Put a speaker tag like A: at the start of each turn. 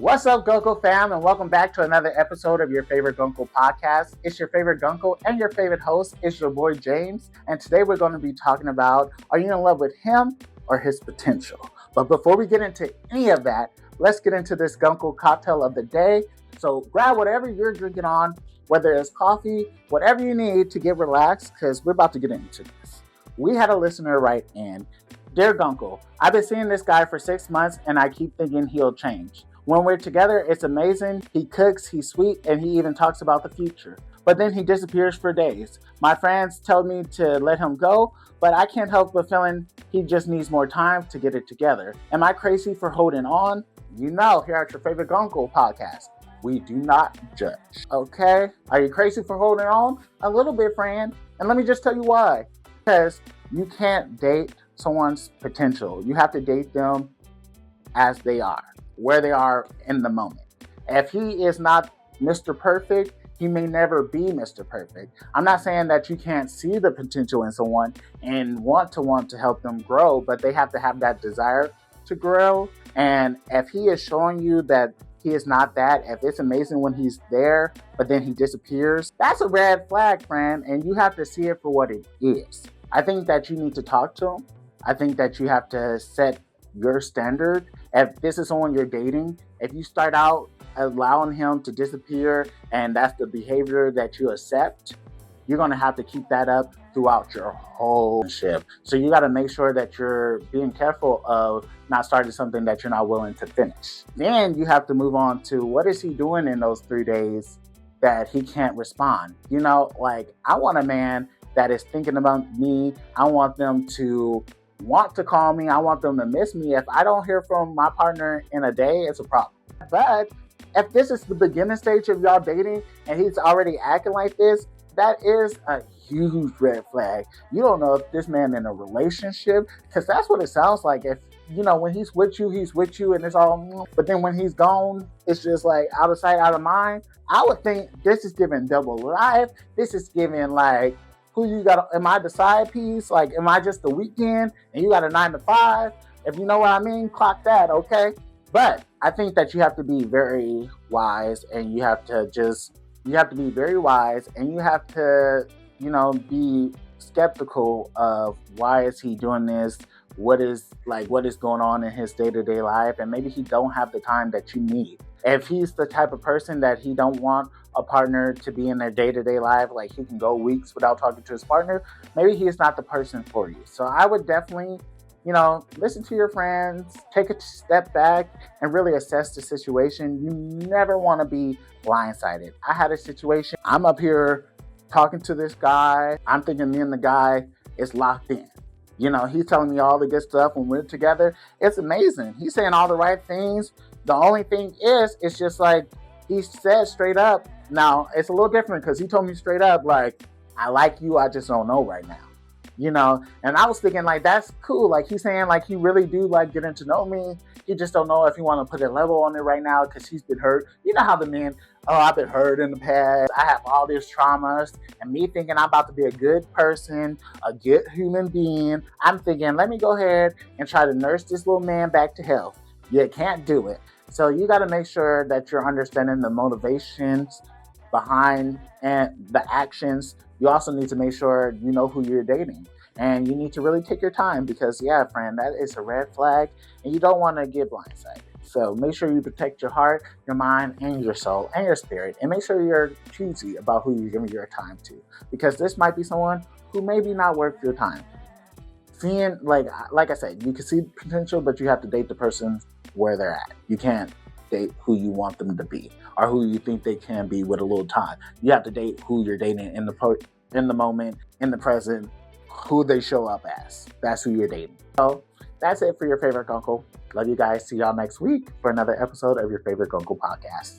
A: What's up, Guncle fam, and welcome back to another episode of your favorite Guncle podcast. It's your favorite Guncle and your favorite host. It's your boy James, and today we're going to be talking about, are you in love with him or his potential? But before we get into any of that, let's get into this Guncle cocktail of the day. So grab whatever you're drinking on, whether it's coffee, whatever you need to get relaxed, because we're about to get into this. We had a listener write in, "Dear Guncle, I've been seeing this guy for 6 months and I keep thinking he'll change. When we're together, it's amazing. He cooks, he's sweet, and he even talks about the future. But then he disappears for days. My friends tell me to let him go, but I can't help but feeling he just needs more time to get it together. Am I crazy for holding on? You know, here at your favorite Guncle podcast, we do not judge. Okay? Are you crazy for holding on? A little bit, friend. And let me just tell you why. Because you can't date someone's potential. You have to date them as they are, where they are in the moment. If he is not Mr. Perfect, he may never be Mr. Perfect. I'm not saying that you can't see the potential in someone and want to help them grow, but they have to have that desire to grow. And if he is showing you that he is not that, if it's amazing when he's there, but then he disappears, that's a red flag, friend, and you have to see it for what it is. I think that you need to talk to him. I think that you have to set your standard. If this is someone you're dating, if you start out allowing him to disappear and that's the behavior that you accept, you're going to have to keep that up throughout your whole relationship. So you got to make sure that you're being careful of not starting something that you're not willing to finish. Then you have to move on to, what is he doing in those 3 days that he can't respond? You know, like, I want a man that is thinking about me. I want them to want to call me. I want them to miss me. If I don't hear from my partner in a day, it's a problem. But if this is the beginning stage of y'all dating and he's already acting like this, that is a huge red flag. You don't know if this man in a relationship, because that's what it sounds like. If, you know, when he's with you and it's all, but then when he's gone, it's just like out of sight, out of mind. I would think this is giving double life. This is giving like, who you got? Am I the side piece? Like, am I just the weekend and you got a 9 to 5? If you know what I mean, clock that, okay? But I think that you have to be very wise, and you have to be very wise, and you have to, be skeptical of, why is he doing this? What is going on in his day-to-day life? And maybe he don't have the time that you need. If he's the type of person that he don't want a partner to be in their day-to-day life, like he can go weeks without talking to his partner, maybe he is not the person for you. So I would definitely, listen to your friends, take a step back and really assess the situation. You never want to be blindsided. I had a situation. I'm up here talking to this guy. I'm thinking me and the guy is locked in. He's telling me all the good stuff when we're together. It's amazing. He's saying all the right things. The only thing is, it's just like he said straight up. Now, it's a little different because he told me straight up, like, I like you, I just don't know right now. And I was thinking, like, that's cool. Like, he's saying, like, he really do like getting to know me. He just don't know if he want to put a level on it right now because he's been hurt. You know how the men, I've been hurt in the past. I have all these traumas. And me thinking I'm about to be a good person, a good human being, I'm thinking, let me go ahead and try to nurse this little man back to health. You can't do it. So you got to make sure that you're understanding the motivations behind and the actions. You also need to make sure you know who you're dating. And you need to really take your time because, yeah, friend, that is a red flag. And you don't want to get blindsided. So make sure you protect your heart, your mind, and your soul, and your spirit. And make sure you're choosy about who you're giving your time to. Because this might be someone who may be not worth your time. Seeing, like I said, you can see potential, but you have to date the person where they're at. You can't date who you want them to be or who you think they can be with a little time. You have to date who you're dating in the moment, in the present, who they show up as. That's who you're dating. So that's it for your favorite Guncle. Love you guys. See y'all next week for another episode of your favorite Guncle podcast.